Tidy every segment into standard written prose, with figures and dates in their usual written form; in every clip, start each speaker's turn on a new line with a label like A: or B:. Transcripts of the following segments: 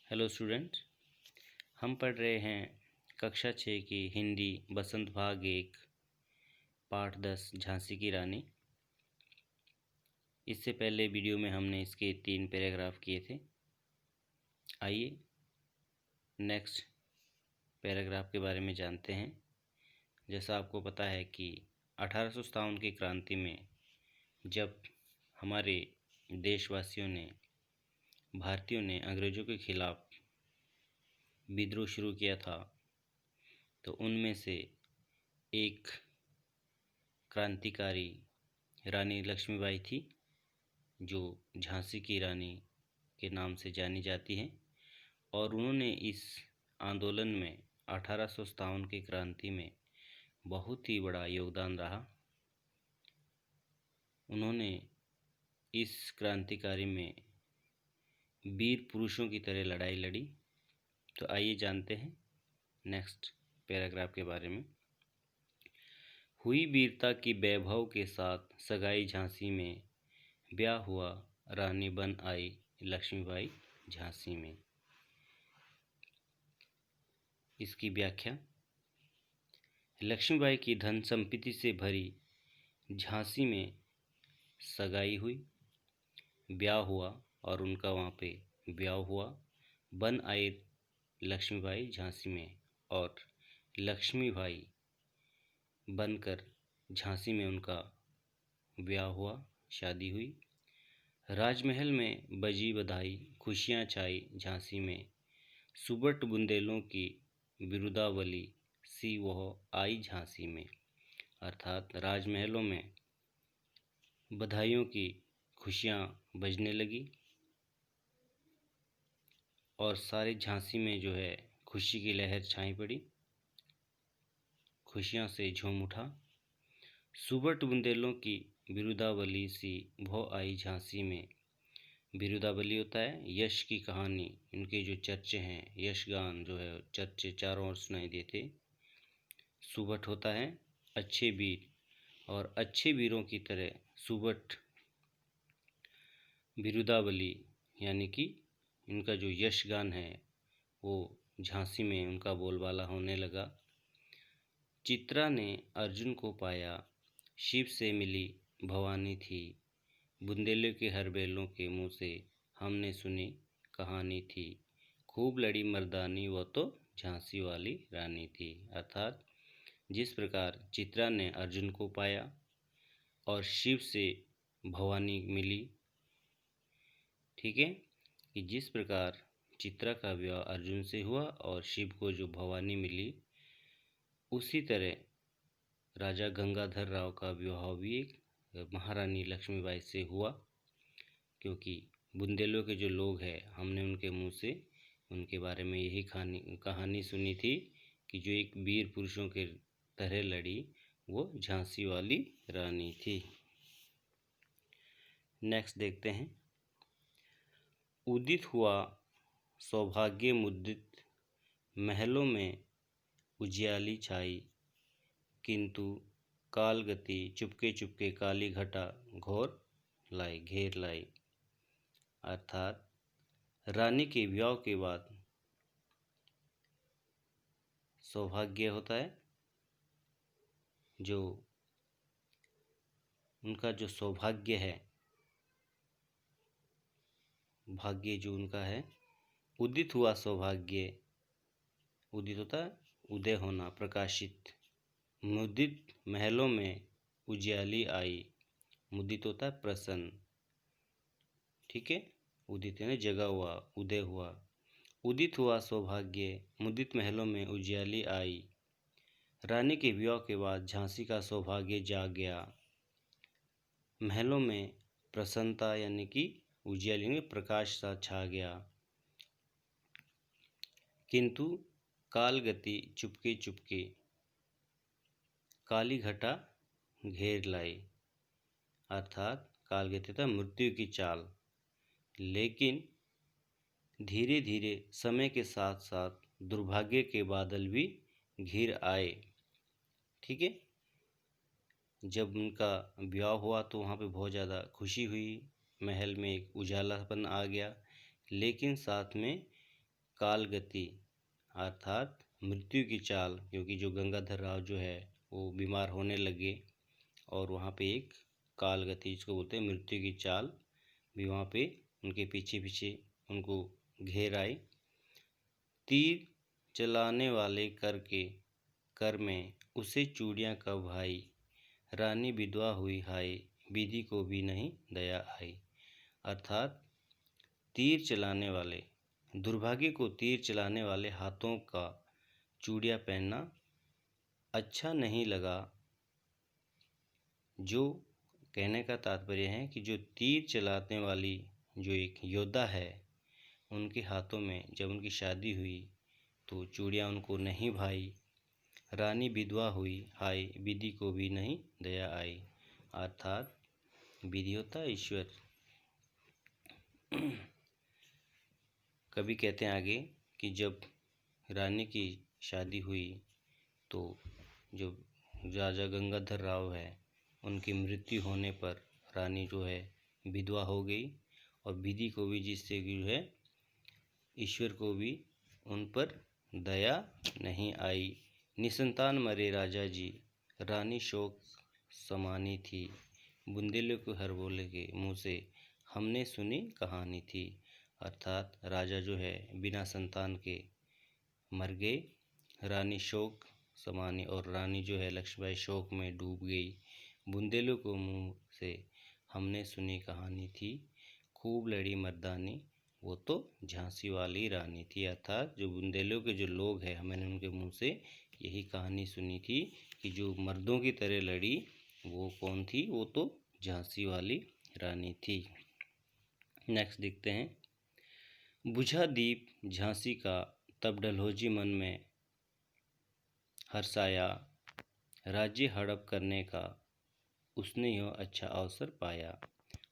A: Hello student, हम पढ़ रहे हैं कक्षा 6 की हिंदी बसंत भाग 1 पाठ 10 झांसी की रानी। इससे पहले वीडियो में हमने इसके 3 पैराग्राफ किए थे। आइए नेक्स्ट पैराग्राफ के बारे में जानते हैं। जैसा आपको पता है कि 1857 की क्रांति में जब हमारे देशवासियों ने भारतीयों ने अंग्रेज़ों के खिलाफ विद्रोह शुरू किया था, तो उनमें से एक क्रांतिकारी रानी लक्ष्मीबाई थी, जो झांसी की रानी के नाम से जानी जाती हैं। और उन्होंने इस आंदोलन में 1857 की क्रांति में बहुत ही बड़ा योगदान रहा। उन्होंने इस क्रांतिकारी में वीर पुरुषों की तरह लड़ाई लड़ी। तो आइए जानते हैं नेक्स्ट पैराग्राफ के बारे में। हुई वीरता की वैभव के साथ सगाई झांसी में, ब्याह हुआ रानी बन आई लक्ष्मीबाई झांसी में। इसकी व्याख्या। लक्ष्मीबाई की धन संपत्ति से भरी झांसी में सगाई हुई, ब्याह हुआ और उनका वहाँ पे ब्याह हुआ। बन आई लक्ष्मीबाई झांसी में और लक्ष्मीबाई बनकर झांसी में उनका ब्याह हुआ, शादी हुई। राजमहल में बजी बधाई, खुशियाँ छाई झांसी में, सुबट बुंदेलों की बिरुदावली सी वह आई झांसी में। अर्थात राजमहलों में बधाइयों की खुशियाँ बजने लगी और सारे झांसी में जो है खुशी की लहर छाई पड़ी, खुशियाँ से झूम उठा। सुबट बुंदेलों की बिरुदावली सी भो आई झांसी में। बिरुदावली होता है यश की कहानी, इनके जो चर्चे हैं, यशगान जो है चर्चे चारों ओर सुनाई देते। सुबट होता है अच्छे वीर, और अच्छे वीरों की तरह सुबट बिरुदावली यानी कि इनका जो यशगान है वो झांसी में उनका बोलबाला होने लगा। चित्रा ने अर्जुन को पाया, शिव से मिली भवानी थी, बुंदेलों के हर बैलों के मुँह से हमने सुनी कहानी थी, खूब लड़ी मर्दानी वो तो झांसी वाली रानी थी। अर्थात जिस प्रकार चित्रा ने अर्जुन को पाया और शिव से भवानी मिली, ठीक है, कि जिस प्रकार चित्रा का विवाह अर्जुन से हुआ और शिव को जो भवानी मिली, उसी तरह राजा गंगाधर राव का विवाह भी एक महारानी लक्ष्मीबाई से हुआ। क्योंकि बुंदेलों के जो लोग हैं, हमने उनके मुंह से उनके बारे में यही कहानी सुनी थी कि जो एक वीर पुरुषों के तरह लड़ी वो झांसी वाली रानी थी। नेक्स्ट देखते हैं। उदित हुआ सौभाग्य मुदित, महलों में उजियाली छाई, किंतु काल गति चुपके चुपके काली घटा घोर लाई घेर लाई। अर्थात रानी के विवाह के बाद सौभाग्य होता है, जो उनका जो सौभाग्य है, भाग्य जो उनका है, उदित हुआ सौभाग्य, उदित होता है उदय होना, प्रकाशित। मुदित महलों में उजियाली आई, मुदित होता है प्रसन्न, ठीक है, उदित ने जगा हुआ, उदय हुआ। उदित हुआ सौभाग्य, मुदित महलों में उजियाली आई, रानी के विवाह के बाद झांसी का सौभाग्य जाग गया। महलों में प्रसन्नता यानी कि उजियाली में प्रकाश सा छा गया, किंतु काल गति चुपके चुपके काली घटा घेर लाई। अर्थात काल गति था मृत्यु की चाल, लेकिन धीरे धीरे समय के साथ साथ दुर्भाग्य के बादल भी घिर आए, ठीक है। जब उनका विवाह हुआ तो वहाँ पे बहुत ज़्यादा खुशी हुई, महल में एक उजालापन आ गया, लेकिन साथ में कालगति अर्थात मृत्यु की चाल, क्योंकि जो गंगाधर राव जो है वो बीमार होने लगे और वहाँ पे एक कालगति जिसको बोलते हैं मृत्यु की चाल भी वहाँ पे उनके पीछे पीछे उनको घेर आई। तीर चलाने वाले कर में उसे चूड़ियाँ कब भाई, रानी विधवा हुई हाय, विधि को भी नहीं दया आई। अर्थात तीर चलाने वाले, दुर्भाग्य को तीर चलाने वाले हाथों का चूड़ियाँ पहनना अच्छा नहीं लगा। जो कहने का तात्पर्य है कि जो तीर चलाने वाली जो एक योद्धा है, उनके हाथों में जब उनकी शादी हुई तो चूड़ियाँ उनको नहीं भाई, रानी विधवा हुई हाय, विधि को भी नहीं दया आई। अर्थात विधि होता है ईश्वर। कवि कहते हैं आगे कि जब रानी की शादी हुई तो जो राजा गंगाधर राव है उनकी मृत्यु होने पर रानी जो है विधवा हो गई और विधि को भी, जिससे कि जो है ईश्वर को भी उन पर दया नहीं आई। निसंतान मरे राजा जी, रानी शोक समानी थी, बुंदेलों को हर बोले के मुँह से हमने सुनी कहानी थी। अर्थात राजा जो है बिना संतान के मर गए, रानी शोक समानी, और रानी जो है लक्ष्मीबाई शोक में डूब गई। बुंदेलों को मुँह से हमने सुनी कहानी थी, खूब लड़ी मर्दानी, वो तो झांसी वाली रानी थी। अर्थात जो बुंदेलों के जो लोग हैं, मैंने उनके मुंह से यही कहानी सुनी थी कि जो मर्दों की तरह लड़ी वो कौन थी, वो तो झांसी वाली रानी थी। नेक्स्ट देखते हैं। बुझा दीप झांसी का तब डलहौजी मन में हर्षाया, राज्य हड़प करने का उसने यह अच्छा अवसर पाया।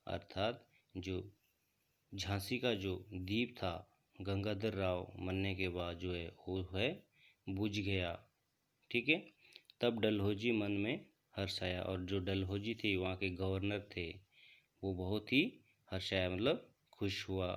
A: अर्थात जो झांसी का जो दीप था गंगाधर राव मरने के बाद जो है वो है बुझ गया। ठीक है। तब डलहौजी मन में हर्षाया, और जो डलहौजी थे वहाँ के गवर्नर थे वो बहुत ही हर्षाया मतलब खुश हुआ।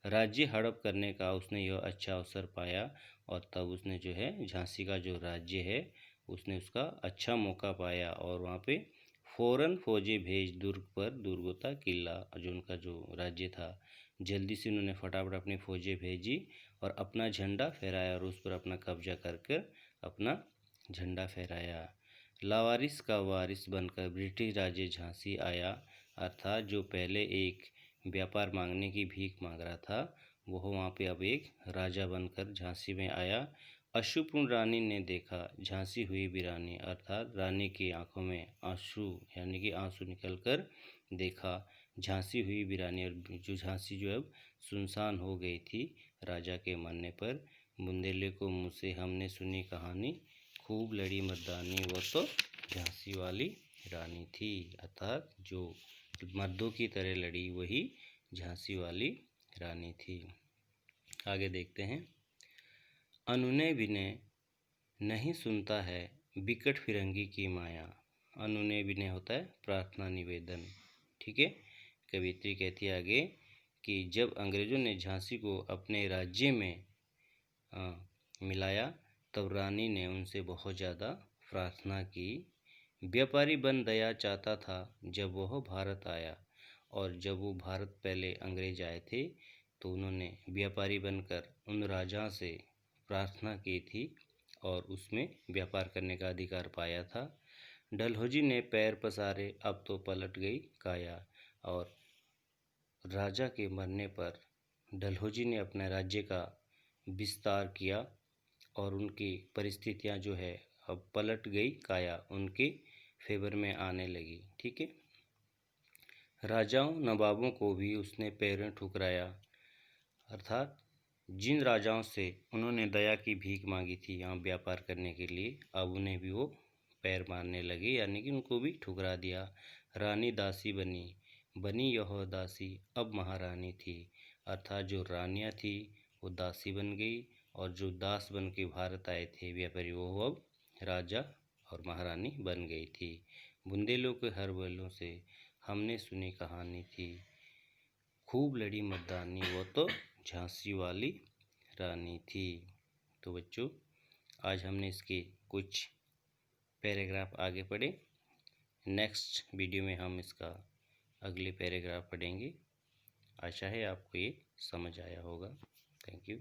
A: राज्य हड़प करने का उसने यह अच्छा अवसर पाया, और तब उसने जो है झांसी का जो राज्य है उसने उसका अच्छा मौका पाया और वहाँ पे फ़ौरन फौजें भेज दुर्ग पर, दुर्ग होता किला जो उनका जो राज्य था, जल्दी से उन्होंने फटाफट अपनी फौजें भेजी और अपना झंडा फहराया और उस पर अपना कब्जा कर कर अपना झंडा फहराया। लावारिस का वारिस बनकर ब्रिटिश राज्य झांसी आया। अर्थात जो पहले एक व्यापार मांगने की भीख मांग रहा था वह वहाँ पे अब एक राजा बनकर झांसी में आया। अश्रुपूर्ण रानी ने देखा झांसी हुई वीरानी, अर्थात रानी की आंखों में आंसू यानी कि आंसू निकलकर देखा झांसी हुई वीरानी, और जो झांसी जो अब सुनसान हो गई थी राजा के मरने पर। बुंदेले को मुँह से हमने सुनी कहानी, खूब लड़ी मर्दानी, वो तो झांसी वाली रानी थी। अर्थात जो मर्दों की तरह लड़ी वही झांसी वाली रानी थी। आगे देखते हैं। अनुनय विनय नहीं सुनता है बिकट फिरंगी की माया। अनुनय विनय होता है प्रार्थना निवेदन। ठीक है। कवित्री कहती है आगे कि जब अंग्रेज़ों ने झांसी को अपने राज्य में मिलाया तब रानी ने उनसे बहुत ज़्यादा प्रार्थना की। व्यापारी बन दया चाहता था जब वह भारत आया, और जब वो भारत पहले अंग्रेज आए थे तो उन्होंने व्यापारी बनकर उन राजा से प्रार्थना की थी और उसमें व्यापार करने का अधिकार पाया था। डलहौजी ने पैर पसारे अब तो पलट गई काया, और राजा के मरने पर डलहौजी ने अपने राज्य का विस्तार किया और उनकी परिस्थितियां जो है अब पलट गई काया, उनके फेवर में आने लगी। ठीक है। राजाओं नवाबों को भी उसने पैरों ठुकराया। अर्थात जिन राजाओं से उन्होंने दया की भीख मांगी थी यहाँ व्यापार करने के लिए, अब उन्हें भी वो पैर मारने लगे, यानी कि उनको भी ठुकरा दिया। रानी दासी बनी, बनी यह दासी अब महारानी थी। अर्थात जो रानियाँ थी वो दासी बन गई और जो दास बन के भारत आए थे व्यापारी वो अब राजा और महारानी बन गई थी। बुंदेलों के हर बैलों से हमने सुनी कहानी थी, खूब लड़ी मर्दानी, वो तो झांसी वाली रानी थी। तो बच्चों, आज हमने इसके कुछ पैराग्राफ आगे पढ़े। नेक्स्ट वीडियो में हम इसका अगले पैराग्राफ पढ़ेंगे। आशा है आपको ये समझ आया होगा। Thank you.